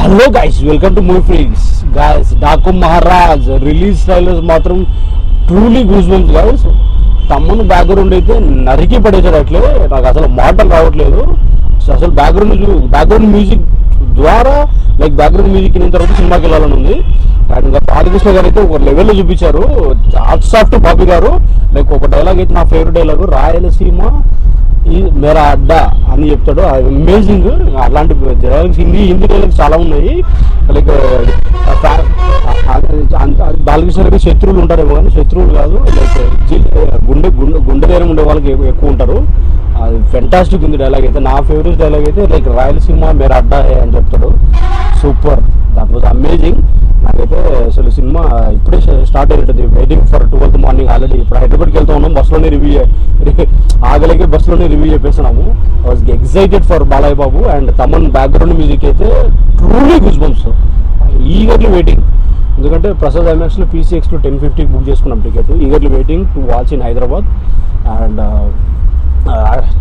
Hello guys, welcome to movie freaks. Guys, Daaku Maharaj release trailers మాత్రం truly goose bumps guys. తమ్మును background అయితే నరికి పడేసాడు. అట్లే నాకు అసలు మాటలు రావట్లేదు. అసలు బ్యాక్గ్రౌండ్ మ్యూజిక్ ద్వారా బ్యాక్గ్రౌండ్ మ్యూజిక్ అయిన తర్వాత సినిమాకి వెళ్ళాలని ఉంది. అండ్ ఇంకా బాలకృష్ణ గారు అయితే ఒక లెవెల్లో చూపించారు. హాట్స్ ఆఫ్ టు బాబీ గారు. ఒక డైలాగ్ అయితే నా ఫేవరెట్ డైలాగ్, రాయలసీమ ఈ మేరా అడ్డా అని చెప్తాడు. అమేజింగ్. అలాంటి డైలాగ్స్ హిందీ డైలాగ్స్ చాలా ఉన్నాయి. లైక్ బాలకృష్ణ గారికి శత్రువులు ఉంటారేమో, కానీ శత్రువులు కాదు, గుండె ధైర్యం ఉండే వాళ్ళకి ఎక్కువ ఉంటారు. అది ఫెంటాస్టిక్ ఉంది డైలాగ్ అయితే. నా ఫేవరెట్ డైలాగ్ అయితే రాయలసీమ మేరా అడ్డా అని చెప్తాడు. Super, that was amazing. నాకైతే అసలు సినిమా ఇప్పుడే స్టార్ట్ అయినట్టుంది. Waiting for 12th morning. Already ఇప్పుడు హైదరాబాద్కి వెళ్తా ఉన్నాం. బస్సులోనే ఆగలేకే బస్సులోనే రివ్యూ చెప్పేస్తున్నాము. I was excited for Balayya Babu and Thaman background music అయితే truly goose bumps. Eagerly waiting. ఎందుకంటే ప్రసాద్ ఐమాక్స్లో PCX 1050 బుక్ చేసుకున్నాం ticket. Eagerly waiting to watch in Hyderabad. And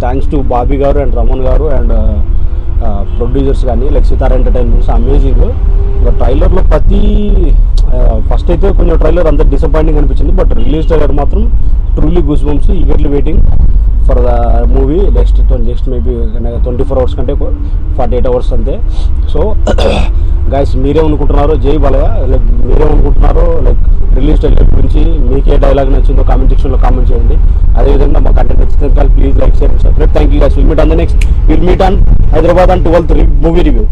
thanks to Bobby garu and Raman గారు అండ్ ప్రొడ్యూసర్స్ కానీ సితారా ఎంటర్టైన్మెంట్స్. అమేజింగ్. ఇంకా ట్రైలర్లో ఫస్ట్ అయితే కొంచెం ట్రైలర్ అంత డిసప్పాయింటింగ్ అనిపించింది. బట్ రిలీజ్ ట్రైలర్ మాత్రం truly goose bumps. Eagerly waiting for the movie. Next maybe 24 hours కంటే 48 hours అంతే. సో గైస్, మీరేమనుకుంటున్నారో జై బాలయ్య, మీరేమనుకుంటున్నారో రిలీజ్ ట్రైలర్ గురించి, మీకు ఏ డైలాగ్ నచ్చిందో కామెంట్ సెక్షన్లో కామెంట్ చేయండి. అదేవిధంగా మా కంటెంట్ నచ్చితే please like, share, subscribe. Thank you guys. Will meet on Hyderabad on 12th movie review.